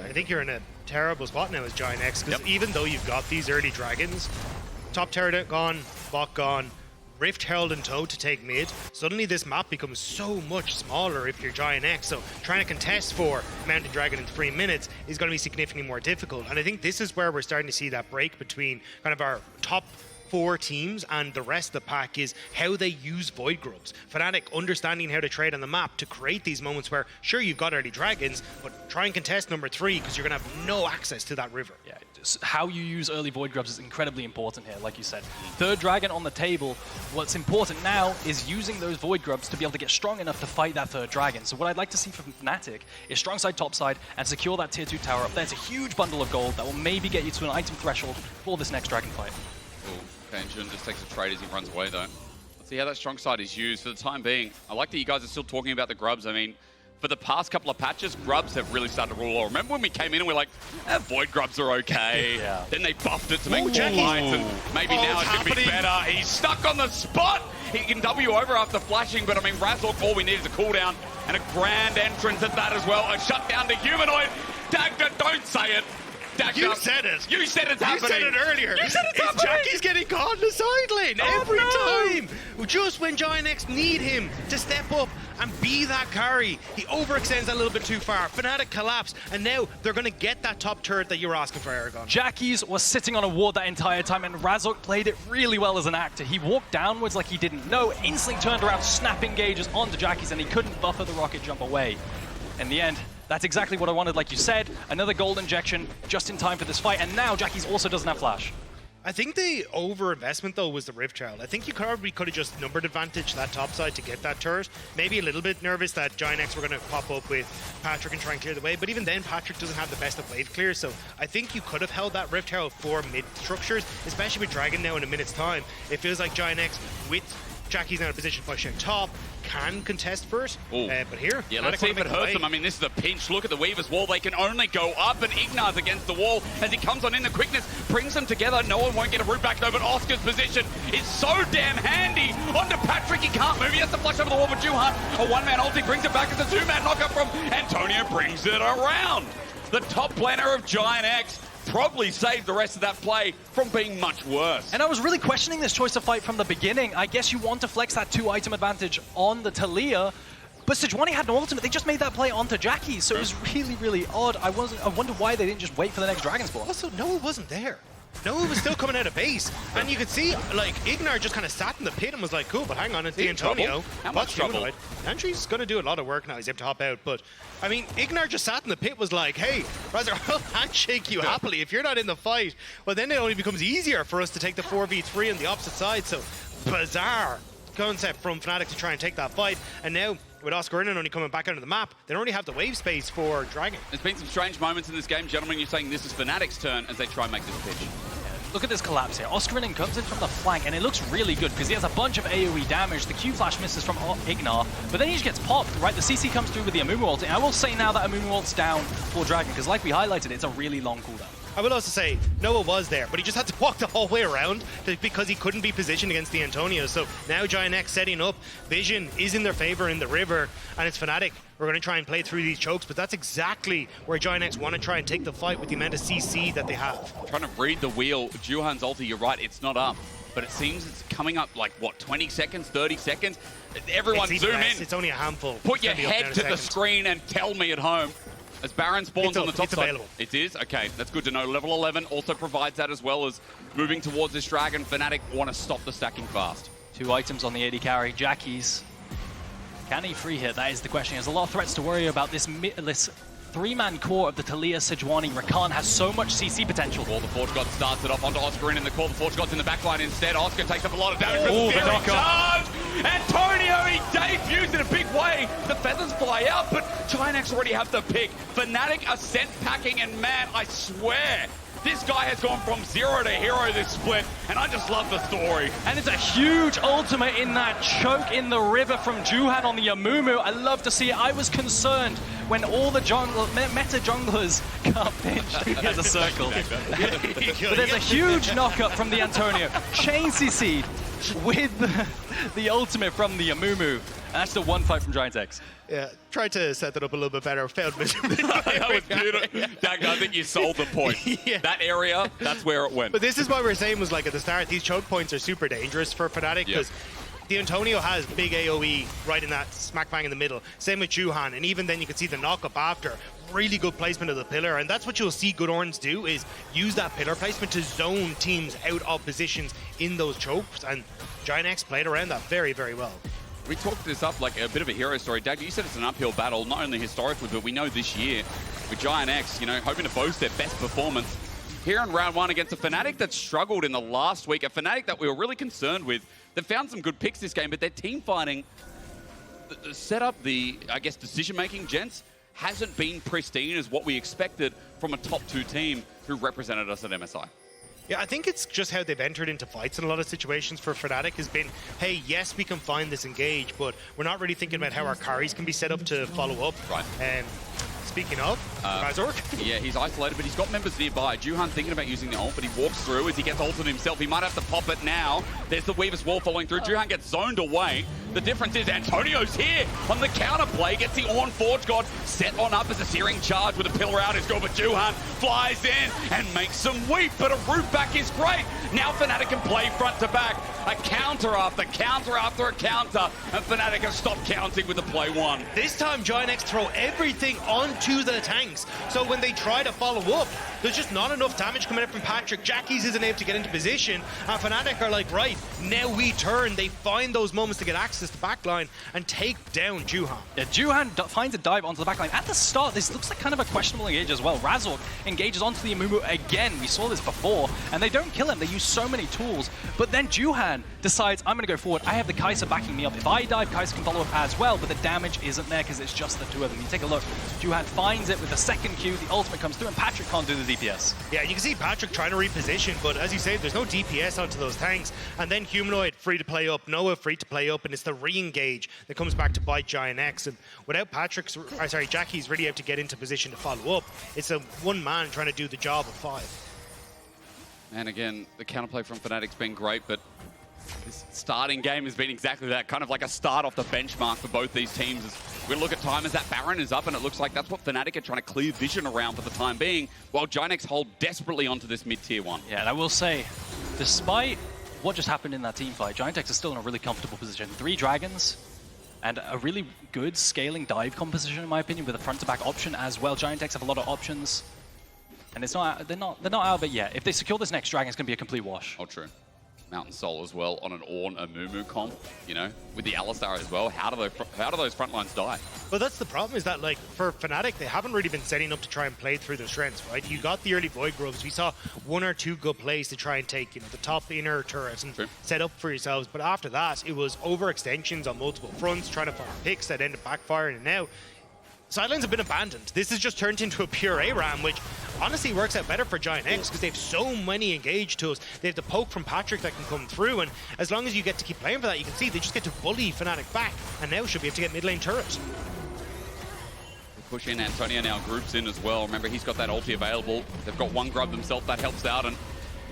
I think you're in a terrible spot now as GIANTX, because even though you've got these early dragons, top turret gone, bot gone, Rift Herald in tow to take mid, suddenly this map becomes so much smaller if you're GIANTX, so trying to contest for Mountain Dragon in 3 minutes is going to be significantly more difficult. And I think this is where we're starting to see that break between kind of our top 4 teams and the rest of the pack is how they use Void Grubs. Fnatic understanding how to trade on the map to create these moments where, sure, you've got early dragons, but try and contest number 3 because you're going to have no access to that river. Yeah, how you use early Void Grubs is incredibly important here, like you said. 3rd dragon on the table. What's important now is using those Void Grubs to be able to get strong enough to fight that 3rd dragon. So what I'd like to see from Fnatic is strong side, top side, and secure that tier 2 tower up there. It's a huge bundle of gold that will maybe get you to an item threshold for this next dragon fight. Okay, and Juhan just takes a trade as he runs away though. Let's see how that strong side is used for the time being. I like that you guys are still talking about the grubs. I mean, for the past couple of patches, grubs have really started to rule. Remember when we came in and we're like, Void Grubs are okay. Yeah. Then they buffed it to make more fights, and maybe now it's going to be better. He's stuck on the spot. He can W over after flashing, but I mean, Razork, all we need is a cooldown and a grand entrance at that as well. A shutdown to Humanoid. Dagda, don't say it. Dagda, you said it. You said it's happening. You said it earlier. You said it's happening. Jackie's getting caught in the side lane every time. Just when GIANTX need him to step up and be that carry, he overextends that a little bit too far. Fnatic collapse, and now they're going to get that top turret that you were asking for, Eragon. Jackie's was sitting on a ward that entire time, and Razork played it really well as an actor. He walked downwards like he didn't know, instantly turned around, snapping engages onto Jackie's, and he couldn't buffer the rocket jump away. In the end, that's exactly what I wanted, like you said. Another gold injection just in time for this fight, and now Jackie's also doesn't have flash. I think the over-investment, though, was the Rift Child. I think you probably could have just numbered advantage that top side to get that turret. Maybe a little bit nervous that GIANTX were going to pop up with Patrik and try and clear the way, but even then, Patrik doesn't have the best of wave clear, so I think you could have held that Rift Child for mid-structures, especially with Dragon now in a minute's time. It feels like GIANTX, with Jackie's now in a position pushing top, can contest first, but here... Yeah, let's see if it hurts them. I mean, this is a pinch. Look at the Weaver's wall. They can only go up, and IgNar's against the wall as he comes on in. The quickness brings them together. No one won't get a root back, though, but Oscar's position is so damn handy. Onto Patrik. He can't move. He has to flush over the wall, but Juhan, a one-man ulti, brings it back. It's a 2-man knockup from Antonio, brings it around. The top laner of GIANTX probably saved the rest of that play from being much worse. And I was really questioning this choice of fight from the beginning. I guess you want to flex that 2-item advantage on the Taliyah, but Sejuani had no ultimate. They just made that play onto Jackie, so it was really, really odd. I wonder why they didn't just wait for the next Dragon spawn. Also, Noah wasn't there. Noah was still coming out of base, and you could see, like, IgNar just kind of sat in the pit and was like, cool, but hang on, it's the Antonio. How much trouble? Andrew's going to do a lot of work now. He's able to hop out, but, I mean, IgNar just sat in the pit, was like, hey, Razork, I'll handshake you happily. If you're not in the fight, well, then it only becomes easier for us to take the 4v3 on the opposite side, so bizarre concept from Fnatic to try and take that fight, and now with Oscarinin only coming back onto the map, they don't really have the wave space for Dragon. There's been some strange moments in this game, gentlemen. You're saying this is Fnatic's turn as they try and make this pitch. Look at this collapse here. Oscarinin comes in from the flank, and it looks really good because he has a bunch of AoE damage. The Q-Flash misses from IgNar, but then he just gets popped, right? The CC comes through with the Amumu ult. And I will say now that Amumu ult's down for Dragon because, like we highlighted, it's a really long cooldown. I will also say, Noah was there, but he just had to walk the whole way around because he couldn't be positioned against the Antonio. So now GIANTX setting up, Vision is in their favor in the river, and it's Fnatic. We're going to try and play through these chokes, but that's exactly where GIANTX want to try and take the fight with the amount of CC that they have. Trying to read the wheel. Juhan's ulti, you're right, it's not up, but it seems it's coming up like, what, 20 seconds, 30 seconds? Everyone zoom in. It's only a handful. Put your head to the screen and tell me at home. As Baron spawns on the top side. Available. It is? Okay, that's good to know. Level 11 also provides that as well as moving towards this Dragon. Fnatic want to stop the stacking fast. 2 items on the AD carry. Jackie's. Can he free hit? That is the question. There's a lot of threats to worry about. This 3-man core of the Taliyah, Sejuani, Rakan has so much CC potential. Well, the Forge God starts it off onto Oscarinin in the core. The Forge God's in the backline instead. Oscar takes up a lot of damage. Oh, the charge! Antonio, he debuts in a big way. The feathers fly out, but GIANTX already have the pick. Fnatic are scent packing, and man, I swear, this guy has gone from 0 to hero this split, and I just love the story. And it's a huge ultimate in that choke in the river from Juhan on the Amumu. I love to see it. I was concerned when all the meta junglers got pinched as a circle. But there's a huge knockup from the Antonio. Chain CC'd with the ultimate from the Amumu. And that's the one fight from GIANTX. Yeah, tried to set that up a little bit better, failed miserably. That was beautiful. Dagda, I think you sold the point. Yeah. That area, that's where it went. But this is what we were saying was like at the start, these choke points are super dangerous for Fnatic because the Antonio has big AoE right in that smack bang in the middle. Same with Juhan, and even then you can see the knock-up after. Really good placement of the pillar, and that's what you'll see good Ornns do, is use that pillar placement to zone teams out of positions in those chokes, and GIANTX played around that very, very well. We talked this up like a bit of a hero story. Dagda, you said it's an uphill battle, not only historically, but we know this year with GIANTX, you know, hoping to boast their best performance here in round one against a Fnatic that struggled in the last week. A Fnatic that we were really concerned with. They found some good picks this game, but their team fighting, the setup, I guess, decision-making, gents, hasn't been pristine as what we expected from a top 2 team who represented us at MSI. Yeah, I think it's just how they've entered into fights in a lot of situations for Fnatic has been, hey, yes, we can find this engage, but we're not really thinking about how our carries can be set up to follow up. Right. Speaking of, Razork. Yeah, he's isolated, but he's got members nearby. Juhan thinking about using the ult, but he walks through as he gets ulted himself. He might have to pop it now. There's the Weaver's Wall following through. Juhan gets zoned away. The difference is Antonio's here on the counterplay, gets the Ornn Forge God set on up as a searing charge with a pillar out is good, but Juhan flies in and makes some weep, but a root back is great. Now Fnatic can play front to back. A counter after counter after a counter, and Fnatic have stopped counting with the play one. This time GIANTX throw everything onto the tanks, so when they try to follow up, there's just not enough damage coming out from Patrik. Jackies isn't able to get into position, and Fnatic are like, right, now we turn. They find those moments to get access to backline and take down Juhan. Yeah, Juhan finds a dive onto the backline. At the start, this looks like kind of a questionable engage as well. Razork engages onto the Amumu again. We saw this before, and they don't kill him. They use so many tools, but then Juhan decides, I'm going to go forward. I have the Kai'Sa backing me up. If I dive, Kai'Sa can follow up as well, but the damage isn't there because it's just the 2 of them. You take a look. Juhan finds it with the second Q. The ultimate comes through, and Patrik can't do the DPS. Yeah, you can see Patrik trying to reposition, but as you say, there's no DPS onto those tanks. And then Humanoid free to play up, Noah free to play up, and it's the re-engage that comes back to bite GIANTX. And without Jackie's really able to get into position to follow up, it's a one man trying to do the job of 5. And again, the counterplay from Fnatic's been great, but this starting game has been exactly that, kind of like a start off the benchmark for both these teams. As we look at time as that Baron is up, and it looks like that's what Fnatic are trying to clear vision around for the time being, while GIANTX hold desperately onto this mid-tier 1. Yeah, and I will say, despite what just happened in that team fight, GIANTX is still in a really comfortable position. 3 dragons, and a really good scaling dive composition, in my opinion, with a front-to-back option as well. GIANTX have a lot of options, and it's not they're not out of it yet. If they secure this next dragon, it's going to be a complete wash. Oh, true. Mountain Soul as well on an Ornn Amumu comp, you know, with the Alistar as well. How do those front lines die? Well, that's the problem, is that, like, for Fnatic, they haven't really been setting up to try and play through their strengths, right? You got the early Void Groves. We saw 1 or 2 good plays to try and take, you know, the top inner turrets and set up for yourselves. But after that, it was overextensions on multiple fronts, trying to find picks that ended up backfiring. And now, sidelines have been abandoned. This has just turned into a pure ARAM, which honestly works out better for GIANTX because they have so many engage tools. They have the poke from Patrik that can come through, and as long as you get to keep playing for that, you can see they just get to bully Fnatic back, and now should be able to get mid lane turret. Push in, Antonio now groups in as well. Remember, he's got that ulti available. They've got 1 grub themselves, that helps out, and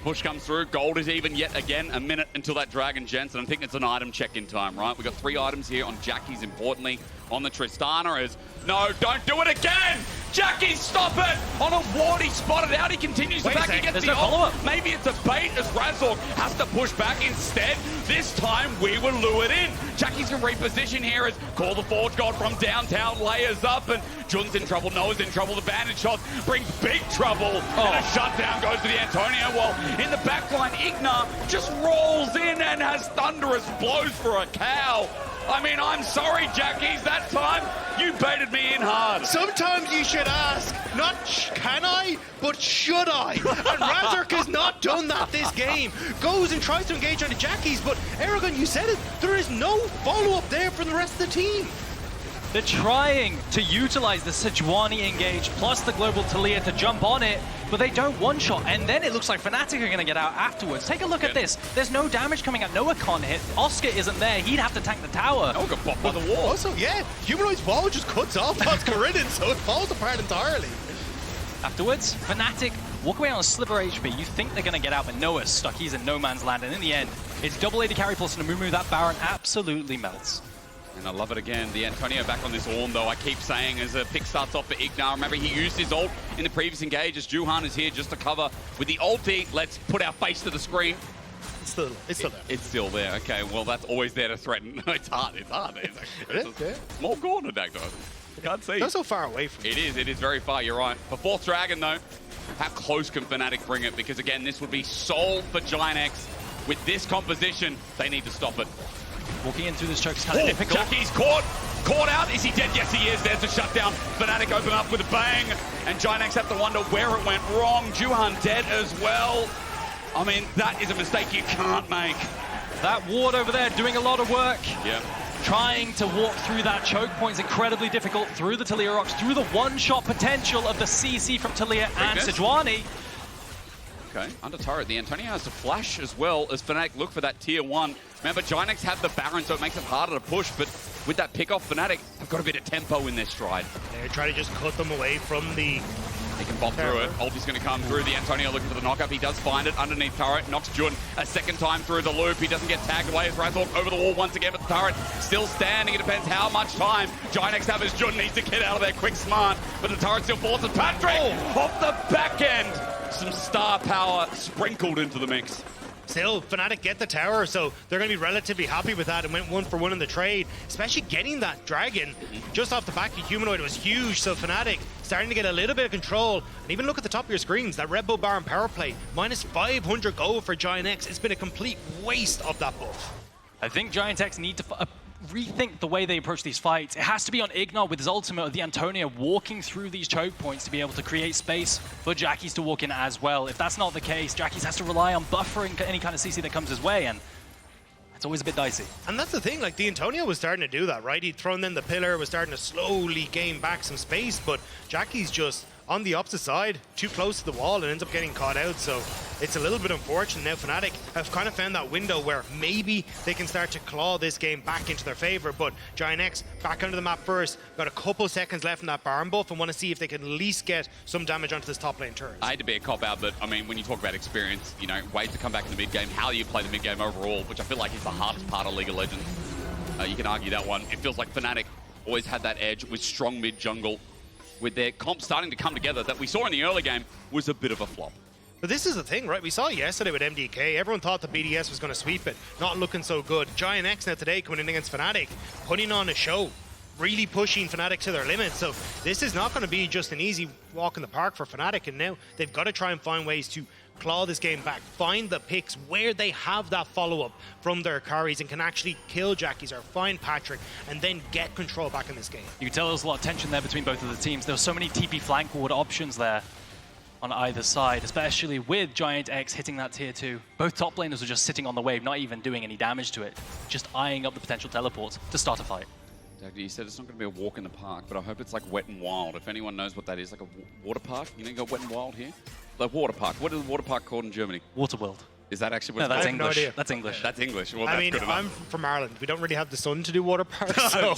push comes through. Gold is even yet again. A minute until that dragon, gents, and I think it's an item check-in time, right? We've got 3 items here on Jackie's, importantly. On the Tristana is, no, don't do it again! Jackie, stop it! On a ward, he spotted out, he continues to back, he gets the ult. Maybe it's a bait as Razork has to push back instead. This time, we were lured in. Jackie's can reposition here as Call the Forge God from downtown layers up, and Jun's in trouble, Noah's in trouble. The bandage shot brings big trouble, and a shutdown goes to the Antonio, while in the backline, IgNar just rolls in and has thunderous blows for a cow. I mean, I'm sorry, Jackies, that time you baited me in hard. Sometimes you should ask, not can I, but should I? And Razork has not done that this game. Goes and tries to engage on the Jackies, but Eragon, you said it, there is no follow-up there from the rest of the team. They're trying to utilize the Sejuani engage plus the global Taliyah to jump on it, but they don't one-shot, and then it looks like Fnatic are going to get out afterwards. Take a look at this. There's no damage coming out. Noah can't hit. Oscar isn't there. He'd have to tank the tower. Noah got popped by the wall. Also, yeah, Humanoid's wall just cuts off Oscarinin, so it falls apart entirely. Afterwards, Fnatic walk away on a sliver HP. You think they're going to get out, but Noah's stuck. He's in no man's land, and in the end, it's double AD carry plus an Amumu. That Baron absolutely melts. And I love it again. The Antonio back on this Ornn, though, I keep saying, as a pick starts off for IgNar. Remember, he used his ult in the previous engage as Juhan is here just to cover with the ulti. Let's put our face to the screen. It's still there. It's still there. Okay, well, that's always there to threaten. It's hard. It's a small corner, Dagda. Can't see. Not so far away from it. It is very far, you're right. For fourth dragon, though, how close can Fnatic bring it? Because, again, this would be soul for GIANTX. With this composition, they need to stop it. Walking in through this choke is kind of difficult. Jackie's caught out. Is he dead? Yes, he is. There's a shutdown. Fnatic open up with a bang, and GIANTX have to wonder where it went wrong. Juhan dead as well. I mean, that is a mistake you can't make. That ward over there doing a lot of work. Yeah. Trying to walk through that choke point is incredibly difficult. Through the Taliyah rocks, through the one-shot potential of the CC from Taliyah and Sejuani. Okay, under turret, the Antonio has to flash as well as Fnatic look for that tier 1. Remember, GIANTX have the Baron, so it makes it harder to push, but with that pick off, Fnatic have got a bit of tempo in their stride. They're trying to just cut them away from the... He can bop through it. Ulti's going to come through. The Antonio looking for the knockup. He does find it underneath turret. Knocks Juhan a second time through the loop. He doesn't get tagged away as Razork over the wall once again, but the turret still standing. It depends how much time GIANTX have as Juhan needs to get out of there quick smart, but the turret still falls as Patrik off the back end. Some star power sprinkled into the mix. Still, Fnatic get the tower, so they're going to be relatively happy with that and went 1 for 1 in the trade. Especially getting that dragon just off the back of Humanoid was huge, so Fnatic starting to get a little bit of control. And even look at the top of your screens, that Red Bull Baron power play, minus 500 gold for GIANTX. It's been a complete waste of that buff. I think GIANTX need to rethink the way they approach these fights. It has to be on IgNar with his ultimate of the Antonio walking through these choke points to be able to create space for Jackie's to walk in as well. If that's not the case, Jackie's has to rely on buffering any kind of CC that comes his way, and it's always a bit dicey. And that's the thing, like, the Antonio was starting to do that, right? He'd thrown in the pillar, was starting to slowly gain back some space, but Jackie's just on the opposite side, too close to the wall, and ends up getting caught out, so it's a little bit unfortunate. Now Fnatic have kind of found that window where maybe they can start to claw this game back into their favor, but GIANTX back under the map first, got a couple seconds left in that Baron buff and want to see if they can at least get some damage onto this top lane turret. I hate to be a cop-out, but I mean, when you talk about experience, you know, ways to come back in the mid-game, how you play the mid-game overall, which I feel like is the hardest part of League of Legends. You can argue that one. It feels like Fnatic always had that edge with strong mid-jungle, with their comp starting to come together that we saw in the early game was a bit of a flop. But this is the thing, right? We saw yesterday with MDK. Everyone thought the BDS was going to sweep it. Not looking so good. GIANTX now today coming in against Fnatic, putting on a show, really pushing Fnatic to their limits. So this is not going to be just an easy walk in the park for Fnatic. And now they've got to try and find ways to claw this game back, find the picks where they have that follow-up from their carries and can actually kill Jackie's or find Patrik and then get control back in this game. You can tell there's a lot of tension there between both of the teams. There were so many TP flank ward options there on either side, especially with GIANTX hitting that tier 2. Both top laners were just sitting on the wave, not even doing any damage to it, just eyeing up the potential teleports to start a fight. Dagda, you said it's not going to be a walk in the park, but I hope it's like Wet and Wild. If anyone knows what that is, like a water park, you know, you got Wet and Wild here? Like water park. What is the water park called in Germany? Waterworld. Is that actually what No, it's that's called? English. No That's English. That's English. Well, I that's mean, good enough. I'm from Ireland. We don't really have the sun to do water parks, so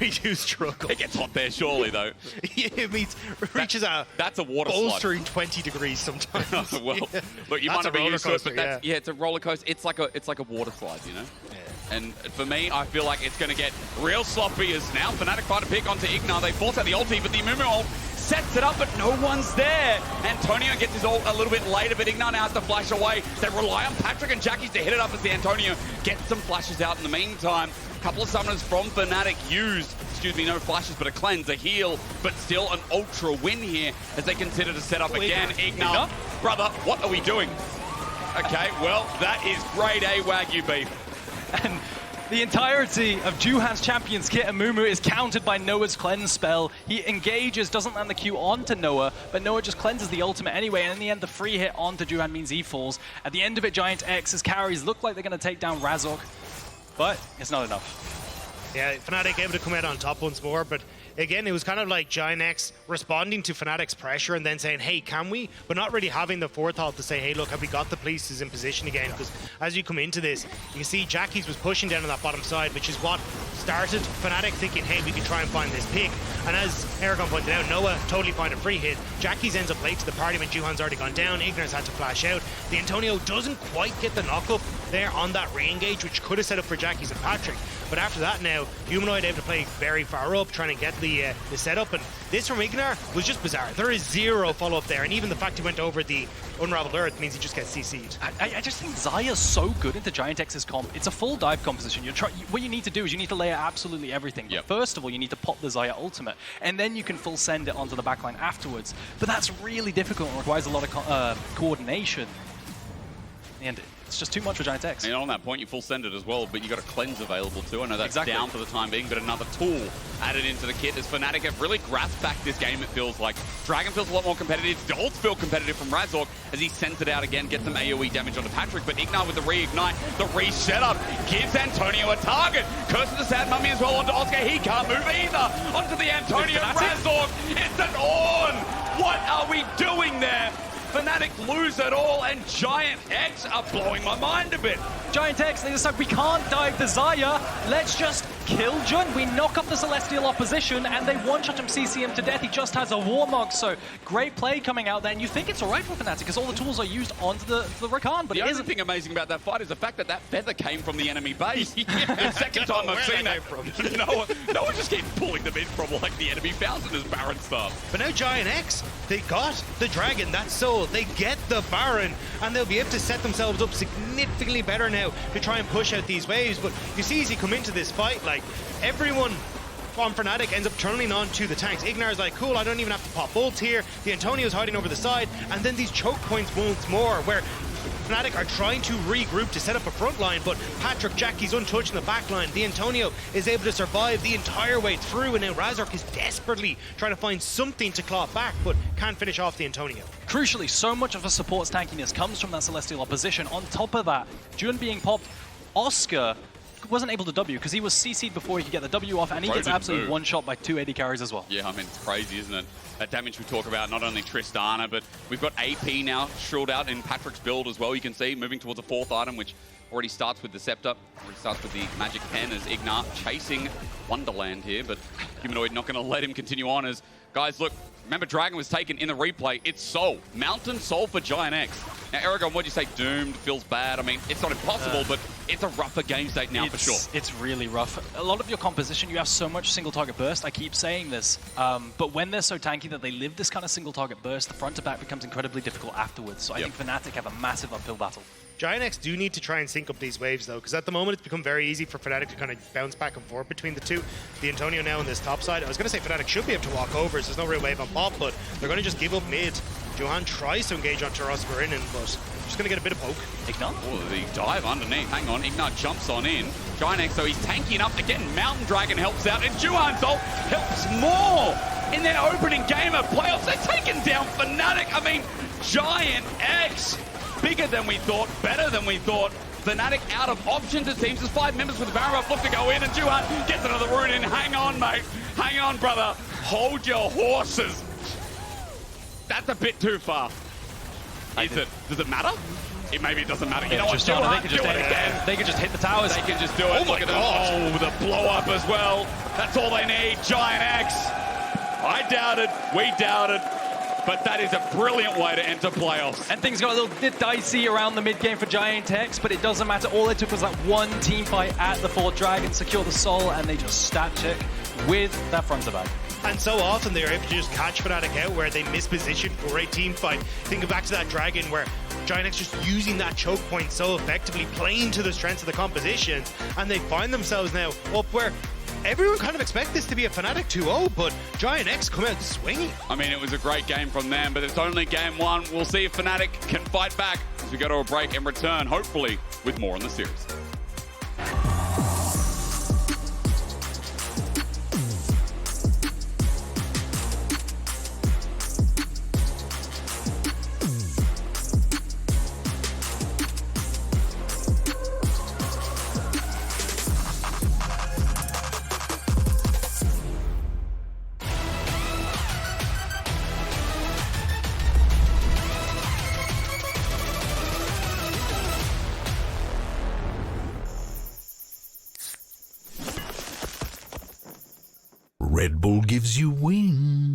we do struggle. It gets hot there, surely, though. It reaches that's a water bolstering 20 degrees sometimes. Well, Yeah. look, you That's might not be a used to it, roller but that's, yeah, it's a roller coaster. It's like a water slide, you know? Yeah. And for me, I feel like it's going to get real sloppy as now Fnatic find a pick onto IgNar. They force out the ulti, but the Amumu ult sets it up, but no one's there. Antonio gets his ult a little bit later, but IgNar now has to flash away. They rely on Patrik and Jackie's to hit it up as the Antonio gets some flashes out in the meantime. A couple of summoners from Fnatic used, no flashes, but a cleanse, a heal, but still an ultra win here as they consider to set up again. IgNar, brother, what are we doing? Okay, well, that is grade A Wagyu beef. And the entirety of Juhan's champion's kit, Amumu, is countered by Noah's cleanse spell. He engages, doesn't land the Q onto Noah, but Noah just cleanses the ultimate anyway, and in the end, the free hit onto Juhan means he falls. At the end of it, GIANTX's carries look like they're going to take down Razork, but it's not enough. Yeah, Fnatic able to come out on top once more, but again, it was kind of like GIANTX responding to Fnatic's pressure and then saying, hey, can we? But not really having the forethought to say, hey, look, have we got the pieces in position again? Because as you come into this, you can see Jackie's was pushing down on that bottom side, which is what started Fnatic thinking, hey, we can try and find this pick. And as Eragon pointed out, Noah totally find a free hit. Jackie's ends up late to the party when Juhan's already gone down. IgNar's had to flash out. The Antonio doesn't quite get the knock-up there on that re-engage, which could have set up for Jackies and Patrik. But after that now, Humanoid able to play very far up, trying to get the setup. And this from IgNar was just bizarre. There is zero follow-up there. And even the fact he went over the Unraveled Earth means he just gets CC'd. I just think Xayah's so good into GIANTX's comp. It's a full dive composition. What you need to do is you need to layer absolutely everything. But first of all, you need to pop the Xayah ultimate, and then you can full send it onto the backline afterwards. But that's really difficult and requires a lot of coordination. And it's just too much for GIANTX. And on that point, you full send it as well, but you got a cleanse available too. I know that's down for the time being, but another tool added into the kit as Fnatic have really grasped back this game, it feels like. Dragon feels a lot more competitive. Dolts feel competitive from Razork as he sends it out again, gets some AoE damage onto Patrik, but IgNar with the reignite, the reset-up, gives Antonio a target. Curses the Sad Mummy as well onto Oscar. He can't move either. Onto the Antonio Razork. It's an Ornn. What are we doing there? Fnatic lose it all, and GIANTX are blowing my mind a bit. GIANTX, they decide we can't dive the Xayah. Let's just kill Juhan. We knock off the Celestial opposition, and they one-shot him, CC him to death. He just has a Warmog, so great play coming out there. And you think it's all right for Fnatic, because all the tools are used onto the Rakan, but the it only isn't. thing amazing about that fight is the fact that that feather came from the enemy base. The second time I've seen that. No one just keeps pulling them in from like the enemy fountain as Baron stuff. But now GIANTX, they got the Dragon, that soul. They get the Baron, and they'll be able to set themselves up significantly better now to try and push out these waves. But you see as you come into this fight, like, everyone on Fnatic ends up turning on to the tanks. IgNar's like, cool, I don't even have to pop bolts here. The Antonio's hiding over the side, and then these choke points once more, where Fnatic are trying to regroup to set up a front line, but Patrik, Jackie's untouched in the back line. The Antonio is able to survive the entire way through, and now Razork is desperately trying to find something to claw back, but can't finish off the Antonio. Crucially, so much of a support's tankiness comes from that Celestial opposition. On top of that, Juhan being popped, Oscar wasn't able to W because he was CC'd before he could get the W off, and he gets absolutely one-shot by 2 AD carries as well. Yeah, I mean, it's crazy, isn't it? That damage we talk about, not only Tristana, but we've got AP now shrilled out in Patrik's build as well. You can see moving towards a 4th item, which already starts with the Scepter, already starts with the Magic Pen as IgNar chasing Wonderland here, but Humanoid not going to let him continue on as, guys, look, remember Dragon was taken in the replay. It's Soul. Mountain Soul for GIANTX. Now, Eragon, what'd you say? Doomed, feels bad. I mean, it's not impossible, but it's a rougher game state now for sure. It's really rough. A lot of your composition, you have so much single target burst. I keep saying this, but when they're so tanky that they live this kind of single target burst, the front to back becomes incredibly difficult afterwards. So I think Fnatic have a massive uphill battle. GIANTX do need to try and sync up these waves, though, because at the moment it's become very easy for Fnatic to kind of bounce back and forth between the two. The Antonio now on this top side. I was going to say Fnatic should be able to walk over, so there's no real wave on pop, but they're going to just give up mid. Juhan tries to engage onto Oscarinin, but just going to get a bit of poke. IgNar? Oh, the dive underneath. Hang on, IgNar jumps on in. GIANTX, so he's tanking up. Again, Mountain Dragon helps out, and Juhan's ult helps more in their opening game of playoffs. They're taking down Fnatic. I mean, GIANTX, bigger than we thought, better than we thought. Fnatic out of options, it seems. There's 5 members with the Baron up, look to go in, and Juhan gets another rune in. Hang on, mate. Hang on, brother. Hold your horses. That's a bit too far. Is it? Does it matter? Maybe it doesn't matter. You know what, Juhan, do it again. They could just hit the towers. They can just do it. Oh my God. Oh, the blow up as well. That's all they need. GIANTX. I doubted. We doubted. But that is a brilliant way to enter playoffs. And things got a little bit dicey around the mid game for GIANTX, but it doesn't matter. All it took was that one team fight at the 4th Dragon, secure the soul, and they just stat check with that front to back. And so often they're able to just catch Fnatic out where they misposition for a team fight. Think back to that Dragon where GIANTX just using that choke point so effectively, playing to the strengths of the composition, and they find themselves now up where everyone kind of expects this to be a Fnatic 2-0, but GIANTX come out swinging. I mean, it was a great game from them, but it's only game 1. We'll see if Fnatic can fight back as we go to a break and return, hopefully, with more in the series. Red Bull gives you wings.